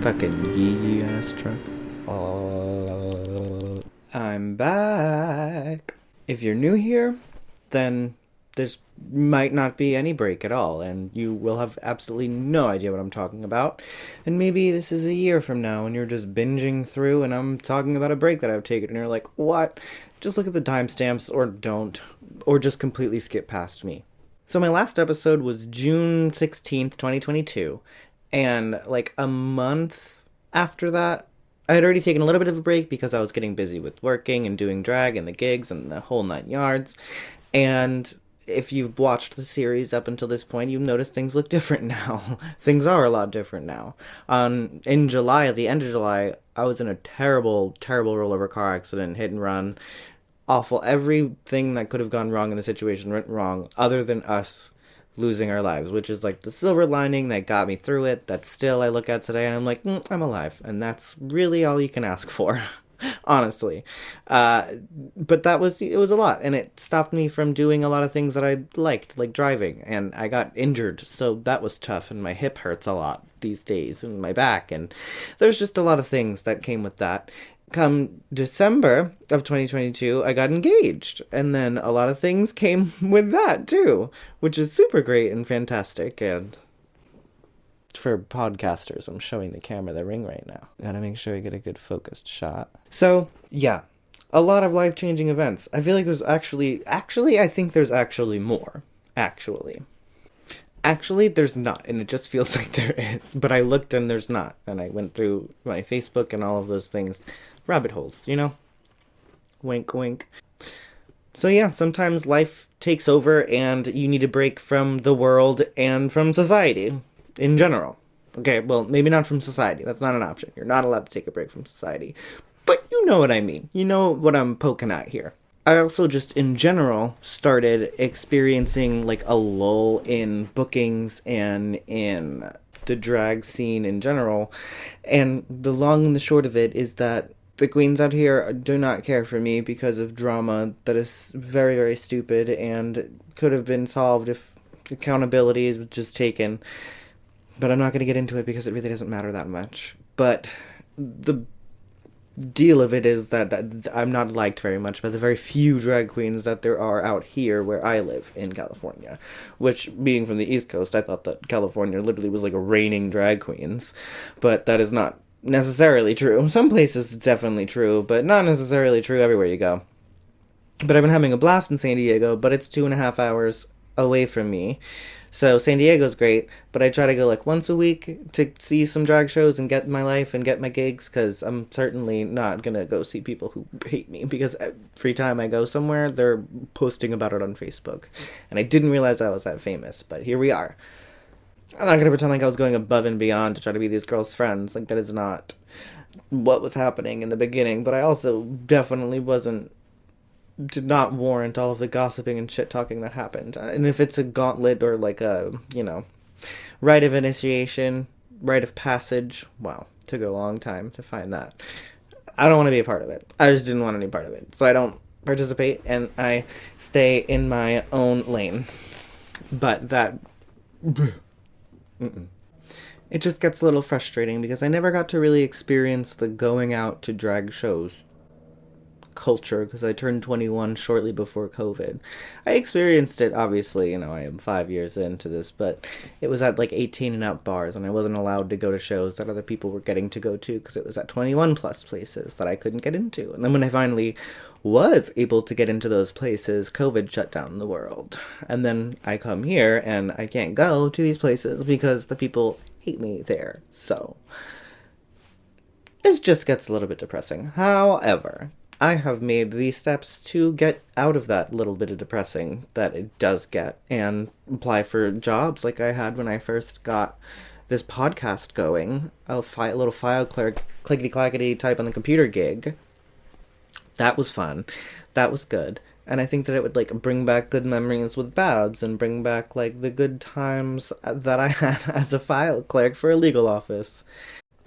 Fucking yee ass truck. I'm back. If you're new here, then there's might not be any break at all, and you will have absolutely no idea what I'm talking about. And maybe this is a year from now, and you're just binging through, and I'm talking about a break that I've taken, and you're like, what? Just look at the timestamps, or don't, or just completely skip past me. So my last episode was June 16th, 2022, and like a month after that, I had already taken a little bit of a break because I was getting busy with working and doing drag and the gigs and the whole 9 yards. And if you've watched the series up until this point, you've noticed things look different now. Things are a lot different now. In July, at the end of July, I was in a terrible, terrible rollover car accident, hit and run. Awful. Everything that could have gone wrong in the situation went wrong, other than us losing our lives, which is like the silver lining that got me through it, that still I look at today and I'm like, I'm alive. And that's really all you can ask for, honestly. But it was a lot, and it stopped me from doing a lot of things that I liked, like driving, and I got injured, so that was tough, and my hip hurts a lot these days, and my back, and there's just a lot of things that came with that. Come December of 2022, I got engaged, and then a lot of things came with that too, which is super great and fantastic. And for podcasters, I'm showing the camera the ring right now. Gotta make sure I get a good focused shot. So yeah, a lot of life-changing events. I feel like there's I think there's actually more. Actually, there's not, and it just feels like there is. But I looked and there's not. And I went through my Facebook and all of those things. Rabbit holes, you know? Wink, wink. So yeah, sometimes life takes over and you need a break from the world and from society in general. Okay, well, maybe not from society. That's not an option. You're not allowed to take a break from society. But you know what I mean. You know what I'm poking at here. I also just, in general, started experiencing, like, a lull in bookings and in the drag scene in general. And the long and the short of it is that the queens out here do not care for me because of drama that is very, very stupid and could have been solved if accountability was just taken. But I'm not going to get into it because it really doesn't matter that much. But the deal of it is that I'm not liked very much by the very few drag queens that there are out here where I live in California. Which, being from the East Coast, I thought that California literally was like a raining drag queens. But that is not necessarily true. Some places it's definitely true, but not necessarily true everywhere you go. But I've been having a blast in San Diego, but it's 2.5 hours away from me. So San Diego's great, but I try to go like once a week to see some drag shows and get my life and get my gigs, because I'm certainly not going to go see people who hate me, because every time I go somewhere, they're posting about it on Facebook. And I didn't realize I was that famous, but here we are. I'm not going to pretend like I was going above and beyond to try to be these girls' friends. Like, that is not what was happening in the beginning, but I also definitely did not warrant all of the gossiping and shit-talking that happened. And if it's a gauntlet or like a, rite of initiation, rite of passage, wow, took a long time to find that. I don't want to be a part of it. I just didn't want any part of it. So I don't participate, and I stay in my own lane. But that... It just gets a little frustrating because I never got to really experience the going out to drag shows culture, because I turned 21 shortly before COVID. I experienced it, obviously, I am 5 years into this, but it was at like 18 and up bars, and I wasn't allowed to go to shows that other people were getting to go to because it was at 21 plus places that I couldn't get into. And then when I finally was able to get into those places, COVID shut down the world. And then I come here and I can't go to these places because the people hate me there. So it just gets a little bit depressing. However, I have made these steps to get out of that little bit of depressing that it does get and apply for jobs like I had when I first got this podcast going. A little file clerk, clickety-clackety type on the computer gig. That was fun. That was good. And I think that it would, like, bring back good memories with Babs and bring back, like, the good times that I had as a file clerk for a legal office.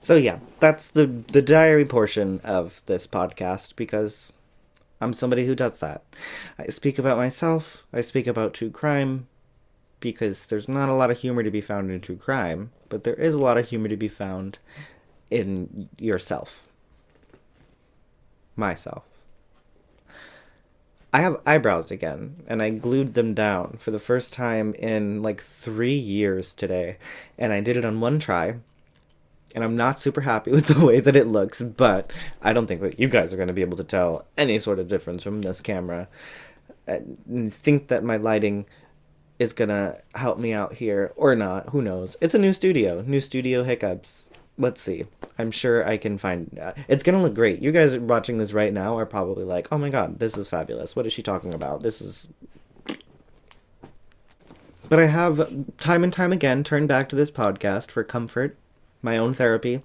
So yeah, that's the diary portion of this podcast, because I'm somebody who does that. I speak about myself. I speak about true crime because there's not a lot of humor to be found in true crime, but there is a lot of humor to be found in yourself. Myself. I have eyebrows again, and I glued them down for the first time in like 3 years today, and I did it on one try, and I'm not super happy with the way that it looks, but I don't think that you guys are going to be able to tell any sort of difference from this camera. I think that my lighting is going to help me out here, or not, who knows. It's a new studio hiccups. Let's see. I'm sure I can find... it's going to look great. You guys watching this right now are probably like, oh my god, this is fabulous. What is she talking about? This is... But I have, time and time again, turned back to this podcast for comfort, my own therapy.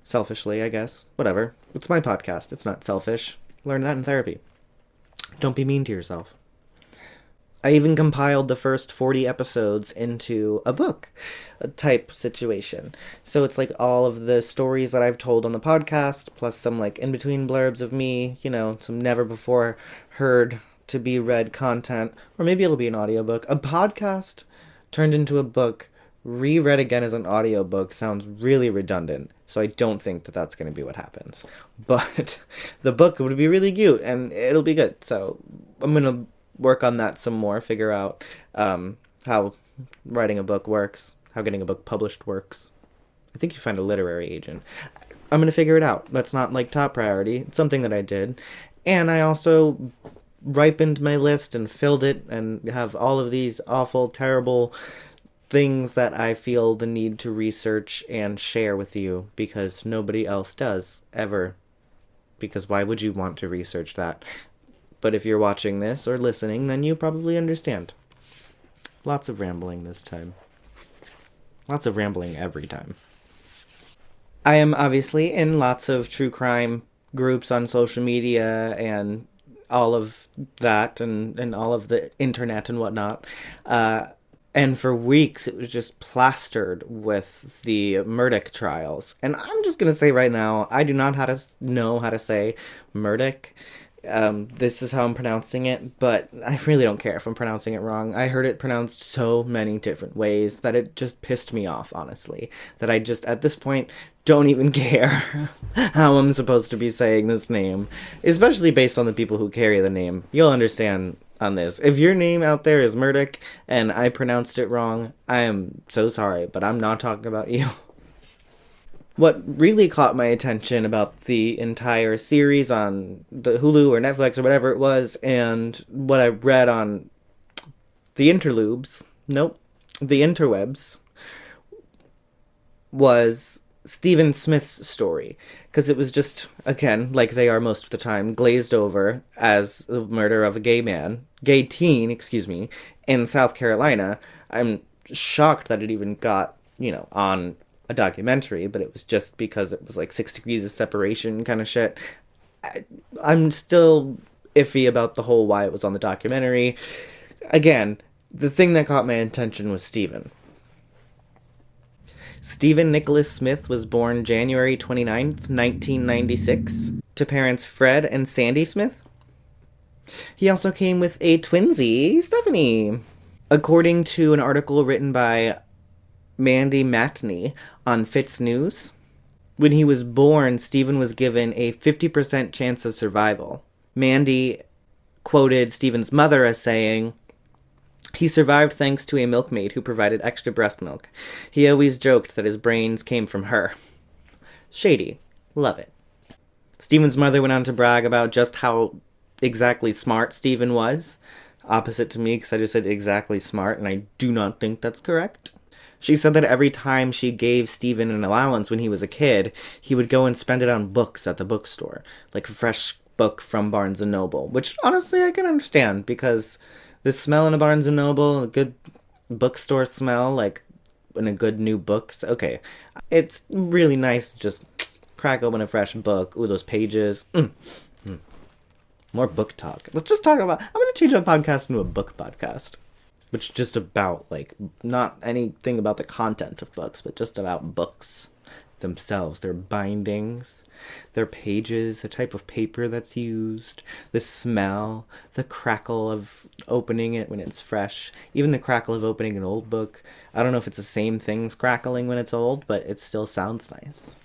Selfishly, I guess. Whatever. It's my podcast. It's not selfish. Learn that in therapy. Don't be mean to yourself. I even compiled the first 40 episodes into a book type situation. So it's like all of the stories that I've told on the podcast, plus some like in-between blurbs of me, you know, some never before heard to be read content. Or maybe it'll be an audiobook. A podcast turned into a book, reread again as an audiobook sounds really redundant. So I don't think that that's going to be what happens. But the book would be really cute and it'll be good. So I'm going to work on that some more, figure out how writing a book works, how getting a book published works. I think you find a literary agent. I'm going to figure it out. That's not like top priority. It's something that I did. And I also ripened my list and filled it and have all of these awful, terrible things that I feel the need to research and share with you because nobody else does, ever. Because why would you want to research that? But if you're watching this or listening, then you probably understand. Lots of rambling this time. Lots of rambling every time. I am obviously in lots of true crime groups on social media and all of that and all of the internet and whatnot. And for weeks, it was just plastered with the Murdaugh trials. And I'm just going to say right now, I do not know how to say Murdaugh. This is how I'm pronouncing it, but I really don't care if I'm pronouncing it wrong. I heard it pronounced so many different ways that it just pissed me off, honestly. That I just, at this point, don't even care how I'm supposed to be saying this name. Especially based on the people who carry the name. You'll understand on this. If your name out there is Murdaugh and I pronounced it wrong, I am so sorry, but I'm not talking about you. What really caught my attention about the entire series on the Hulu or Netflix or whatever it was, and what I read on the interwebs, was Stephen Smith's story. Because it was just, again, like they are most of the time, glazed over as the murder of a gay teen, in South Carolina. I'm shocked that it even got, on a documentary, but it was just because it was like 6 degrees of separation kind of shit. I'm still iffy about the whole why it was on the documentary. Again, the thing that caught my attention was Stephen. Stephen Nicholas Smith was born January 29th, 1996, to parents Fred and Sandy Smith. He also came with a twinsy, Stephanie. According to an article written by Mandy Matney on Fitz News, when he was born, Stephen was given a 50% chance of survival. Mandy quoted Stephen's mother as saying, "He survived thanks to a milkmaid who provided extra breast milk. He always joked that his brains came from her." Shady. Love it. Stephen's mother went on to brag about just how exactly smart Stephen was. Opposite to me, because I just said exactly smart, and I do not think that's correct. She said that every time she gave Stephen an allowance when he was a kid, he would go and spend it on books at the bookstore. Like a fresh book from Barnes & Noble. Which, honestly, I can understand, because the smell in a Barnes & Noble, a good bookstore smell, like in a good new book. Okay, it's really nice to just crack open a fresh book. Ooh, those pages. More book talk. Let's just talk about... I'm going to change our podcast into a book podcast. Which is just about, like, not anything about the content of books, but just about books. themselves, their bindings, their pages, the type of paper that's used, the smell, the crackle of opening it when it's fresh, even the crackle of opening an old book. I don't know if it's the same thing as crackling when it's old, but it still sounds nice.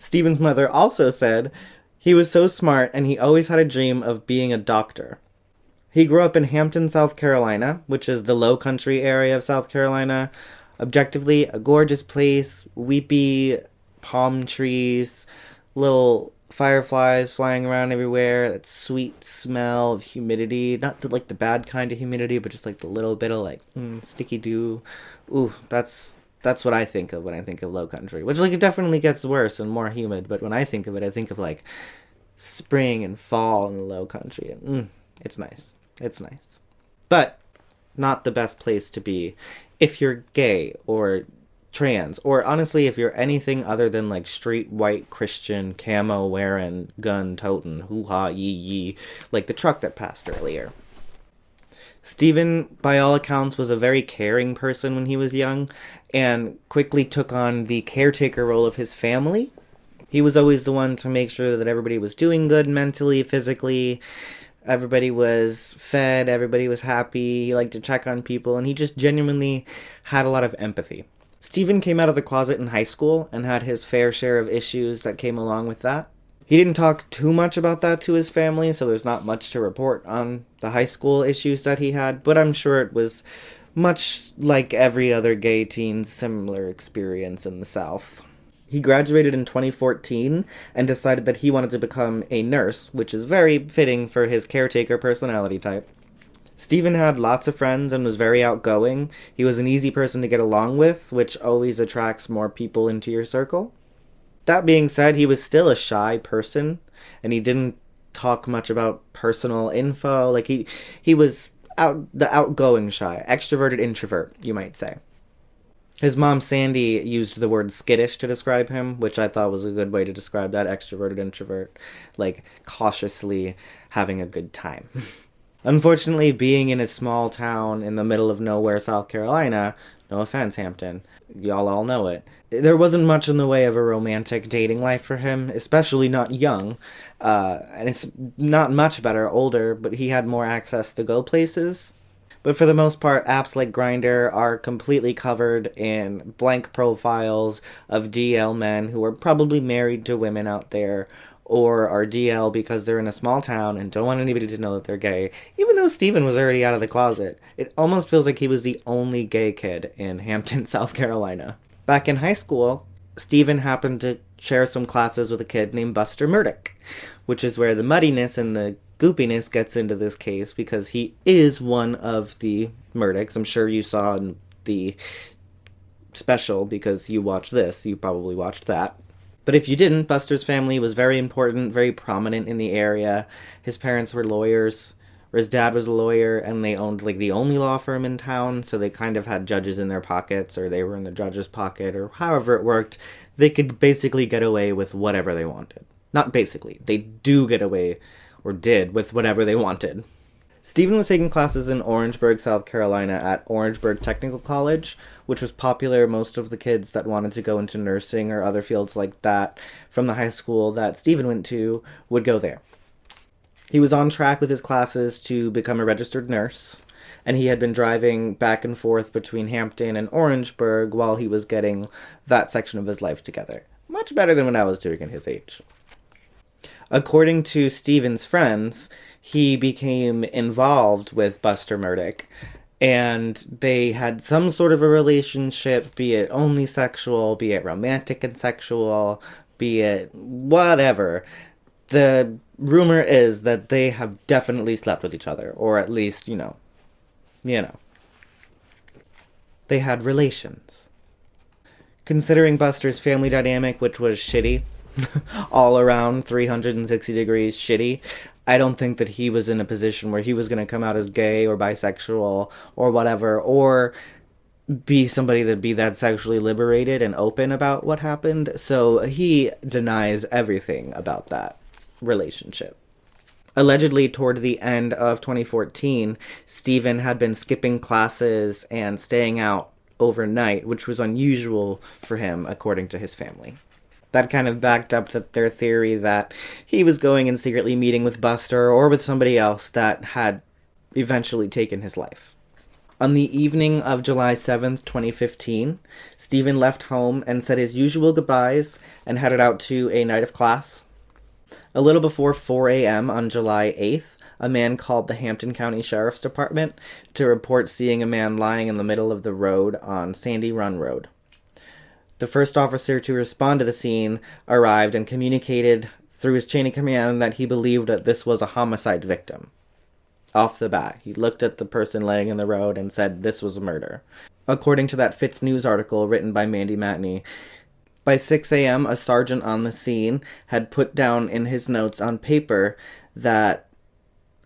Stephen's mother also said he was so smart and he always had a dream of being a doctor. He grew up in Hampton, South Carolina, which is the low country area of South Carolina. Objectively, a gorgeous place, weepy palm trees, little fireflies flying around everywhere, that sweet smell of humidity. Not the, like the bad kind of humidity, but just like the little bit of like sticky dew. Ooh, that's what I think of when I think of low country. Which, like, it definitely gets worse and more humid, but when I think of it, I think of, like, spring and fall in the low country. And, it's nice. It's nice. But not the best place to be if you're gay or trans, or honestly, if you're anything other than, like, straight white Christian, camo-wearing, gun-toting, hoo-ha, yee-yee, like the truck that passed earlier. Stephen, by all accounts, was a very caring person when he was young, and quickly took on the caretaker role of his family. He was always the one to make sure that everybody was doing good mentally, physically, everybody was fed, everybody was happy, he liked to check on people, and he just genuinely had a lot of empathy. Stephen came out of the closet in high school and had his fair share of issues that came along with that. He didn't talk too much about that to his family, so there's not much to report on the high school issues that he had, but I'm sure it was much like every other gay teen's similar experience in the South. He graduated in 2014 and decided that he wanted to become a nurse, which is very fitting for his caretaker personality type. Stephen had lots of friends and was very outgoing. He was an easy person to get along with, which always attracts more people into your circle. That being said, he was still a shy person, and he didn't talk much about personal info. Like, he was the outgoing shy, extroverted introvert, you might say. His mom, Sandy, used the word skittish to describe him, which I thought was a good way to describe that extroverted introvert, like cautiously having a good time. Unfortunately, being in a small town in the middle of nowhere, South Carolina, no offense, Hampton, y'all all know it, there wasn't much in the way of a romantic dating life for him, especially not young, and it's not much better older, but he had more access to go places. But for the most part, apps like Grindr are completely covered in blank profiles of DL men who are probably married to women out there, or are DL because they're in a small town and don't want anybody to know that they're gay, even though Stephen was already out of the closet. It almost feels like he was the only gay kid in Hampton, South Carolina. Back in high school, Stephen happened to share some classes with a kid named Buster Murdaugh, which is where the muddiness and the goopiness gets into this case, because he is one of the Murdaughs. I'm sure you saw in the special, because you watched this, you probably watched that. But if you didn't, Buster's family was very important, very prominent in the area. His parents were lawyers, or his dad was a lawyer, and they owned like the only law firm in town, so they kind of had judges in their pockets, or they were in the judge's pocket, or however it worked. They could basically get away with whatever they wanted. Not basically, they do get away, or did, with whatever they wanted. Stephen was taking classes in Orangeburg, South Carolina at Orangeburg Technical College, which was popular. Most of the kids that wanted to go into nursing or other fields like that from the high school that Stephen went to would go there. He was on track with his classes to become a registered nurse, and he had been driving back and forth between Hampton and Orangeburg while he was getting that section of his life together. Much better than when I was doing at his age. According to Stephen's friends, he became involved with Buster Murdaugh, and they had some sort of a relationship, be it only sexual, be it romantic and sexual, be it whatever. The rumor is that they have definitely slept with each other, or at least, you know. They had relations. Considering Buster's family dynamic, which was shitty, all around 360 degrees shitty, I don't think that he was in a position where he was going to come out as gay or bisexual or whatever, or be somebody that be that sexually liberated and open about what happened. So he denies everything about that relationship. Allegedly, toward the end of 2014, Stephen had been skipping classes and staying out overnight, which was unusual for him, according to his family. That kind of backed up their theory that he was going and secretly meeting with Buster or with somebody else that had eventually taken his life. On the evening of July 7th, 2015, Stephen left home and said his usual goodbyes and headed out to a night of class. A little before 4 a.m. on July 8th, a man called the Hampton County Sheriff's Department to report seeing a man lying in the middle of the road on Sandy Run Road. The first officer to respond to the scene arrived and communicated through his chain of command that he believed that this was a homicide victim. Off the bat, he looked at the person laying in the road and said this was a murder. According to that Fitz News article written by Mandy Matney, by 6 a.m., a sergeant on the scene had put down in his notes on paper that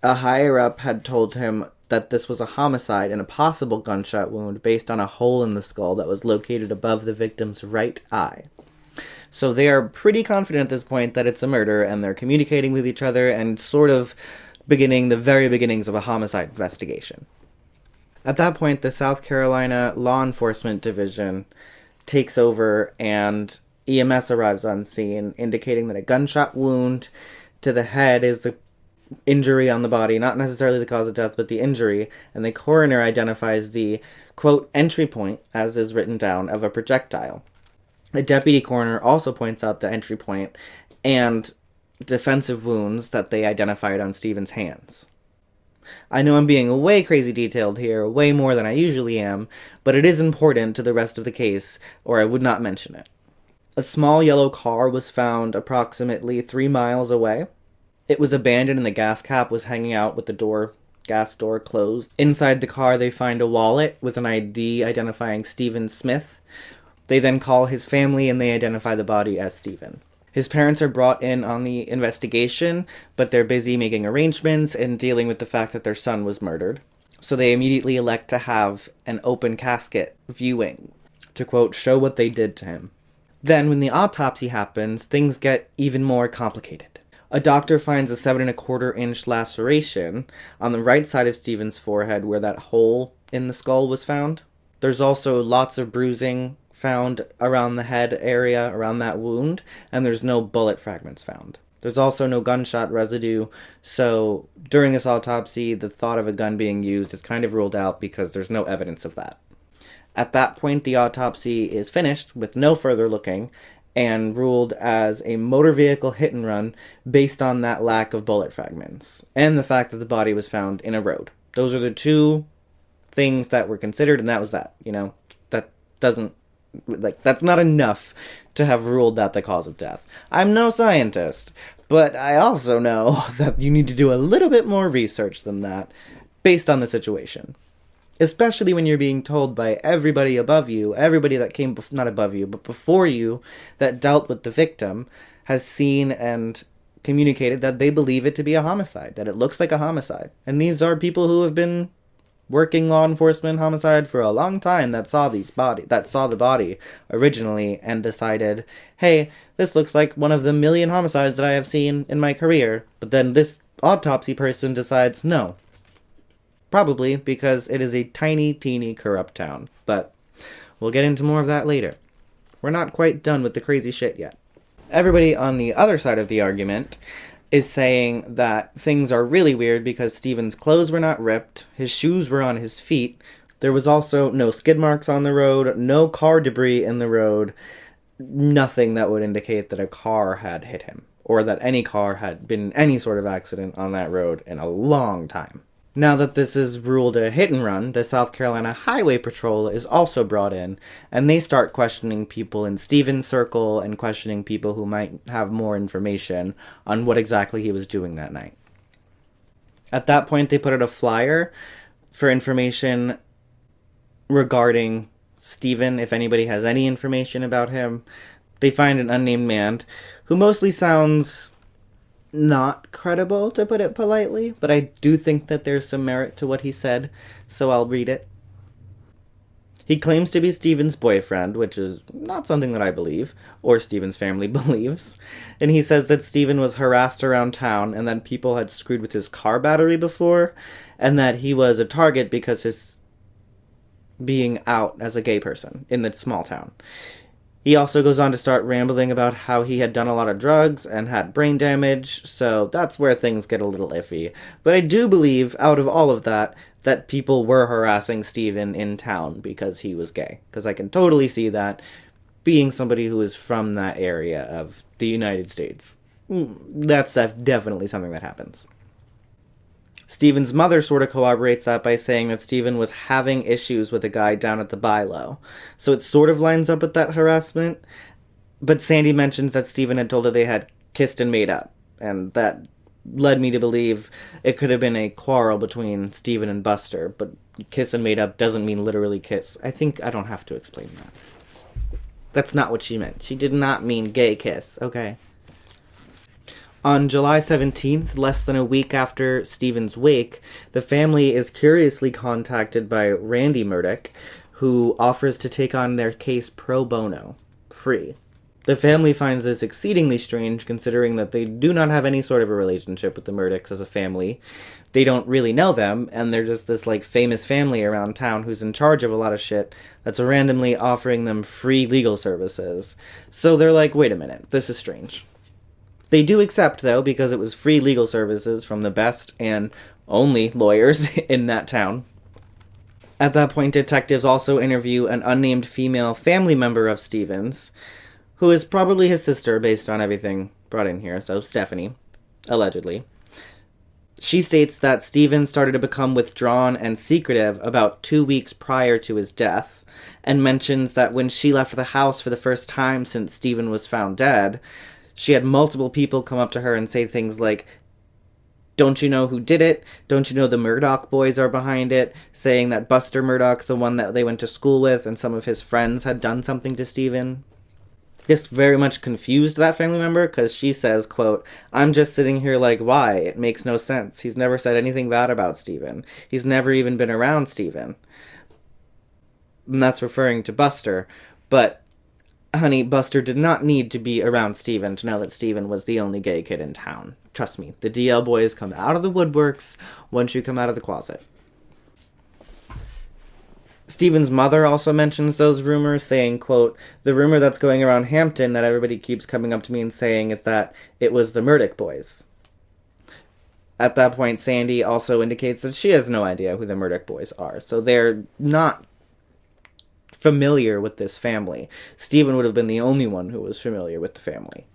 a higher-up had told him that this was a homicide and a possible gunshot wound based on a hole in the skull that was located above the victim's right eye. So they are pretty confident at this point that it's a murder, and they're communicating with each other and sort of beginning the very beginnings of a homicide investigation. At that point, the South Carolina Law Enforcement Division takes over and EMS arrives on scene, indicating that a gunshot wound to the head is the injury on the body, not necessarily the cause of death, but the injury, and the coroner identifies the, quote, entry point, as is written down, of a projectile. The deputy coroner also points out the entry point and defensive wounds that they identified on Stephen's hands. I know I'm being way crazy detailed here, way more than I usually am, but it is important to the rest of the case, or I would not mention it. A small yellow car was found approximately 3 miles away. It was abandoned and the gas cap was hanging out with the gas door closed. Inside the car they find a wallet with an ID identifying Stephen Smith. They then call his family and they identify the body as Stephen. His parents are brought in on the investigation, but they're busy making arrangements and dealing with the fact that their son was murdered. So they immediately elect to have an open casket viewing to, quote, show what they did to him. Then, when the autopsy happens, things get even more complicated. A doctor finds a 7¼ inch laceration on the right side of Stephen's forehead where that hole in the skull was found. There's also lots of bruising found around the head area, around that wound, and there's no bullet fragments found. There's also no gunshot residue, so during this autopsy, the thought of a gun being used is kind of ruled out because there's no evidence of that. At that point, the autopsy is finished with no further looking, and ruled as a motor vehicle hit and run based on that lack of bullet fragments, and the fact that the body was found in a road. Those are the two things that were considered, and that was that. That doesn't that's not enough to have ruled that the cause of death. I'm no scientist, but I also know that you need to do a little bit more research than that based on the situation. Especially when you're being told by everybody above you, everybody that came, not above you, but before you, that dealt with the victim, has seen and communicated that they believe it to be a homicide, that it looks like a homicide. And these are people who have been working law enforcement homicide for a long time that saw the body originally and decided, hey, this looks like one of the million homicides that I have seen in my career. But then this autopsy person decides, no. Probably because it is a tiny, teeny, corrupt town. But we'll get into more of that later. We're not quite done with the crazy shit yet. Everybody on the other side of the argument is saying that things are really weird because Stephen's clothes were not ripped, his shoes were on his feet, there was also no skid marks on the road, no car debris in the road, nothing that would indicate that a car had hit him, or that any car had been in any sort of accident on that road in a long time. Now that this is ruled a hit and run, the South Carolina Highway Patrol is also brought in, and they start questioning people in Stephen's circle and questioning people who might have more information on what exactly he was doing that night. At that point, they put out a flyer for information regarding Stephen, if anybody has any information about him. They find an unnamed man who mostly sounds not credible, to put it politely, but I do think that there's some merit to what he said, so I'll read it. He claims to be Stephen's boyfriend, which is not something that I believe, or Stephen's family believes, and he says that Stephen was harassed around town, and that people had screwed with his car battery before, and that he was a target because his being out as a gay person in the small town. He also goes on to start rambling about how he had done a lot of drugs and had brain damage, so that's where things get a little iffy. But I do believe, out of all of that, that people were harassing Stephen in town because he was gay. Because I can totally see that, being somebody who is from that area of the United States. That's definitely something that happens. Stephen's mother sort of corroborates that by saying that Stephen was having issues with a guy down at the Bilo. So it sort of lines up with that harassment. But Sandy mentions that Stephen had told her they had kissed and made up. And that led me to believe it could have been a quarrel between Stephen and Buster. But kiss and made up doesn't mean literally kiss. I think I don't have to explain that. That's not what she meant. She did not mean gay kiss, okay? On July 17th, less than a week after Stephen's wake, the family is curiously contacted by Randy Murdaugh, who offers to take on their case pro bono, free. The family finds this exceedingly strange, considering that they do not have any sort of a relationship with the Murdaughs as a family. They don't really know them, and they're just this, famous family around town who's in charge of a lot of shit that's randomly offering them free legal services. So they're like, wait a minute, this is strange. They do accept, though, because it was free legal services from the best and only lawyers in that town. At that point, detectives also interview an unnamed female family member of Stephen's, who is probably his sister based on everything brought in here, so Stephanie, allegedly. She states that Stephen started to become withdrawn and secretive about 2 weeks prior to his death, and mentions that when she left the house for the first time since Stephen was found dead, she had multiple people come up to her and say things like, "Don't you know who did it? Don't you know the Murdaugh boys are behind it?" Saying that Buster Murdaugh, the one that they went to school with, and some of his friends had done something to Stephen. This very much confused that family member, because she says, quote, "I'm just sitting here like, why? It makes no sense. He's never said anything bad about Stephen. He's never even been around Stephen." And that's referring to Buster, but honey, Buster did not need to be around Stephen to know that Stephen was the only gay kid in town. Trust me, the DL boys come out of the woodworks once you come out of the closet. Stephen's mother also mentions those rumors, saying, quote, "The rumor that's going around Hampton that everybody keeps coming up to me and saying is that it was the Murdaugh boys." At that point, Sandy also indicates that she has no idea who the Murdaugh boys are, so they're not familiar with this family. Stephen would have been the only one who was familiar with the family.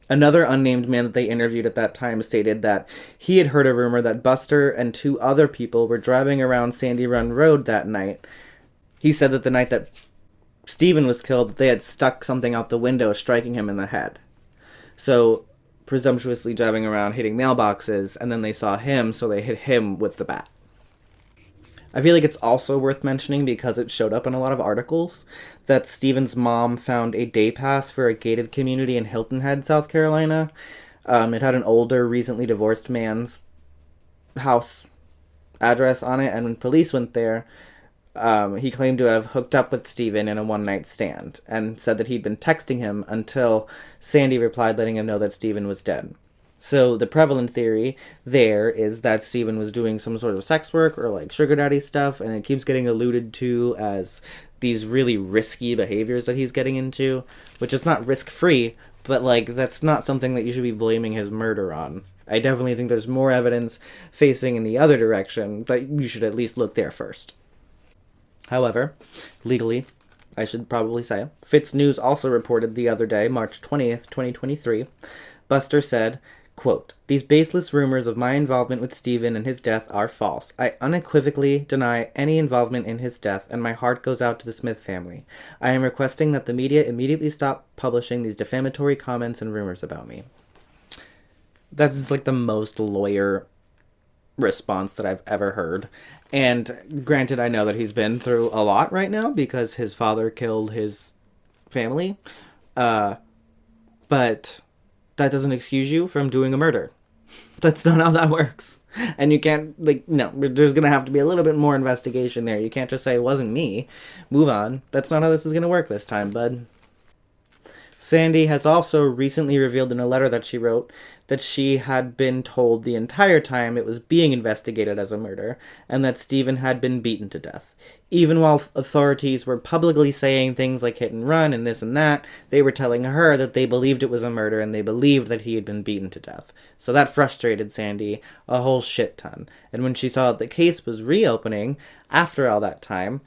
Another unnamed man that they interviewed at that time stated that he had heard a rumor that Buster and 2 other people were driving around Sandy Run Road that night. He said that the night that Stephen was killed, they had stuck something out the window, striking him in the head. So, presumptuously driving around hitting mailboxes, and then they saw him, so they hit him with the bat. I feel like it's also worth mentioning, because it showed up in a lot of articles, that Stephen's mom found a day pass for a gated community in Hilton Head, South Carolina. It had an older, recently divorced man's house address on it, and when police went there, he claimed to have hooked up with Stephen in a one-night stand, and said that he'd been texting him until Sandy replied letting him know that Stephen was dead. So the prevalent theory there is that Stephen was doing some sort of sex work or sugar daddy stuff, and it keeps getting alluded to as these really risky behaviors that he's getting into, which is not risk-free, but that's not something that you should be blaming his murder on. I definitely think there's more evidence facing in the other direction, but you should at least look there first. However, legally, I should probably say, Fitz News also reported the other day, March 20th, 2023, Buster said, quote, "These baseless rumors of my involvement with Stephen and his death are false. I unequivocally deny any involvement in his death, and my heart goes out to the Smith family. I am requesting that the media immediately stop publishing these defamatory comments and rumors about me." That's the most lawyer response that I've ever heard. And granted, I know that he's been through a lot right now because his father killed his family. But that doesn't excuse you from doing a murder. That's not how that works. And you can't, no, there's going to have to be a little bit more investigation there. You can't just say, it wasn't me. Move on. That's not how this is going to work this time, bud. Sandy has also recently revealed in a letter that she wrote that she had been told the entire time it was being investigated as a murder, and that Stephen had been beaten to death. Even while authorities were publicly saying things like hit and run and this and that, they were telling her that they believed it was a murder and they believed that he had been beaten to death. So that frustrated Sandy a whole shit ton. And when she saw that the case was reopening after all that time,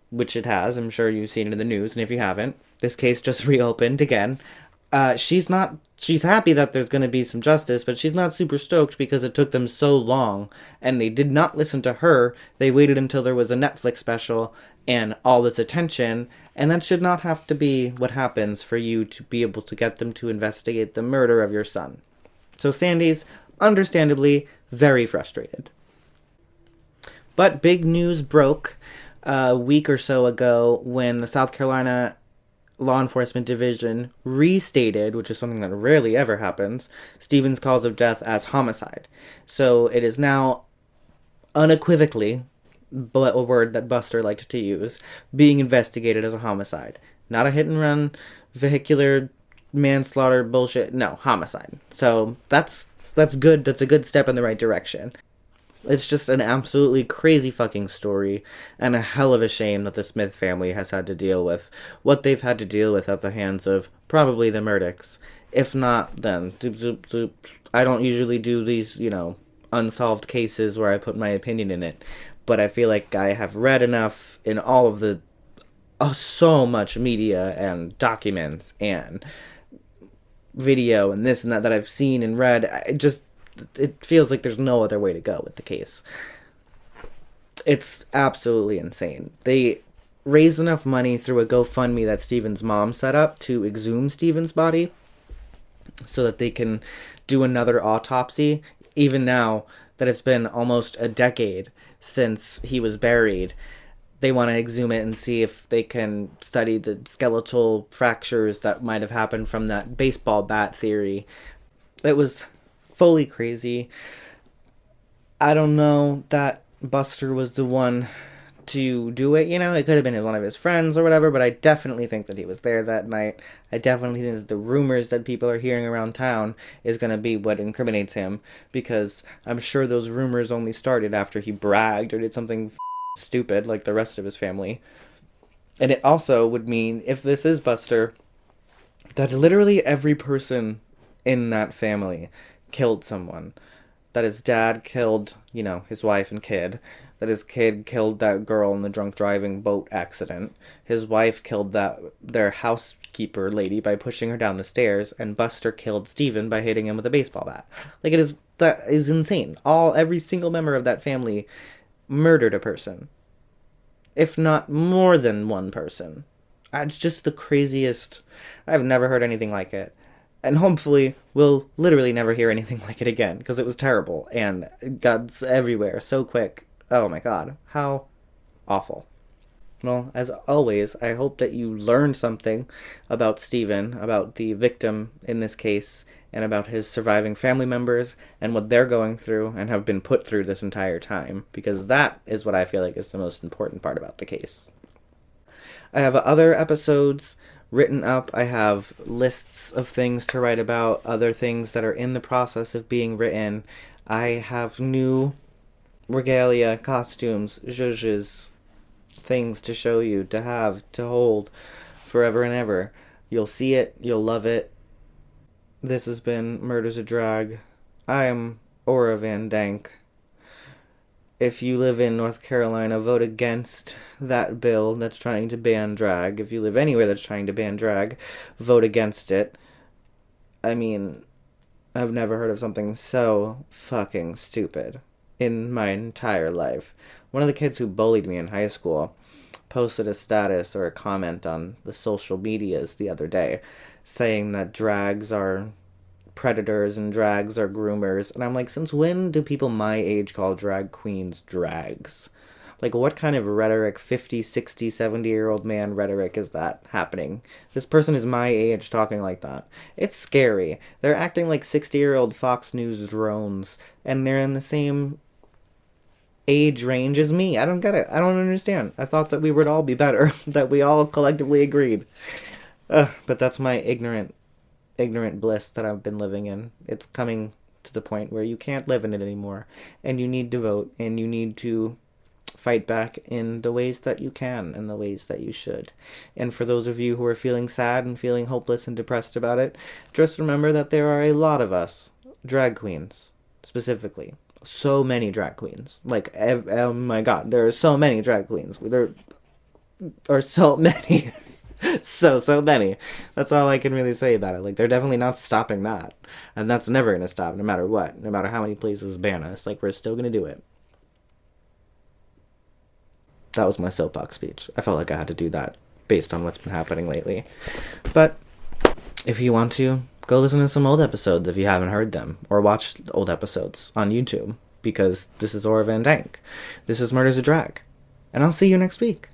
which it has, I'm sure you've seen it in the news, and if you haven't, this case just reopened again. She's happy that there's going to be some justice, but she's not super stoked because it took them so long, and they did not listen to her. They waited until there was a Netflix special and all this attention, and that should not have to be what happens for you to be able to get them to investigate the murder of your son. So Sandy's, understandably, very frustrated. But big news broke a week or so ago when the South Carolina Law Enforcement Division restated, which is something that rarely ever happens, Stephen's cause of death as homicide. So it is now unequivocally, a word that Buster liked to use, being investigated as a homicide. Not a hit and run, vehicular manslaughter bullshit. No, homicide. So that's good. That's a good step in the right direction. It's just an absolutely crazy fucking story, and a hell of a shame that the Smith family has had to deal with what they've had to deal with at the hands of probably the Murdaughs. If not, then zoop, zoop, zoop. I don't usually do these, unsolved cases where I put my opinion in it, but I feel like I have read enough in all of the so much media and documents and video and this and that I've seen and read. It feels like there's no other way to go with the case. It's absolutely insane. They raised enough money through a GoFundMe that Stephen's mom set up to exhume Stephen's body so that they can do another autopsy. Even now that it's been almost a decade since he was buried, they want to exhume it and see if they can study the skeletal fractures that might have happened from that baseball bat theory. It was fully crazy. I don't know that Buster was the one to do it, It could have been one of his friends or whatever, but I definitely think that he was there that night. I definitely think that the rumors that people are hearing around town is going to be what incriminates him, because I'm sure those rumors only started after he bragged or did something stupid like the rest of his family. And it also would mean, if this is Buster, that literally every person in that family killed someone. That his dad killed, his wife and kid. That his kid killed that girl in the drunk driving boat accident. His wife killed their housekeeper lady by pushing her down the stairs, and Buster killed Stephen by hitting him with a baseball bat. That is insane. Every single member of that family murdered a person. If not more than one person. It's just the craziest. I've never heard anything like it. And hopefully we'll literally never hear anything like it again, because it was terrible, and God's everywhere so quick. Oh my god, how awful. Well, as always, I hope that you learned something about Stephen, about the victim in this case, and about his surviving family members, and what they're going through, and have been put through this entire time, because that is what I feel like is the most important part about the case. I have other episodes written up. I have lists of things to write about, other things that are in the process of being written. I have new regalia, costumes, zhuzhes, things to show you, to have, to hold, forever and ever. You'll see it, you'll love it. This has been Murder's a Drag. I am Aura Van Dank. If you live in North Carolina, vote against that bill that's trying to ban drag. If you live anywhere that's trying to ban drag, vote against it. I mean, I've never heard of something so fucking stupid in my entire life. One of the kids who bullied me in high school posted a status or a comment on the social medias the other day saying that drags are predators and drags are groomers. And I'm like, since when do people my age call drag queens drags? Like, what kind of rhetoric, 50, 60, 70-year-old man rhetoric is that happening? This person is my age talking like that. It's scary. They're acting like 60-year-old Fox News drones, and they're in the same age range as me. I don't get it. I don't understand. I thought that we would all be better, that we all collectively agreed. But that's my ignorant bliss that I've been living in. It's coming to the point where you can't live in it anymore, and you need to vote, and you need to fight back in the ways that you can and the ways that you should. And for those of you who are feeling sad and feeling hopeless and depressed about it, just remember that there are a lot of us, drag queens specifically. So many drag queens. Like, oh my god, there are so many drag queens. There are so many. So many. That's all I can really say about it. Like, they're definitely not stopping that. And that's never going to stop, no matter what. No matter how many places ban us. Like, we're still going to do it. That was my soapbox speech. I felt like I had to do that based on what's been happening lately. But if you want to, go listen to some old episodes if you haven't heard them. Or watch old episodes on YouTube. Because this is Aura Van Dank. This is Murders a Drag. And I'll see you next week.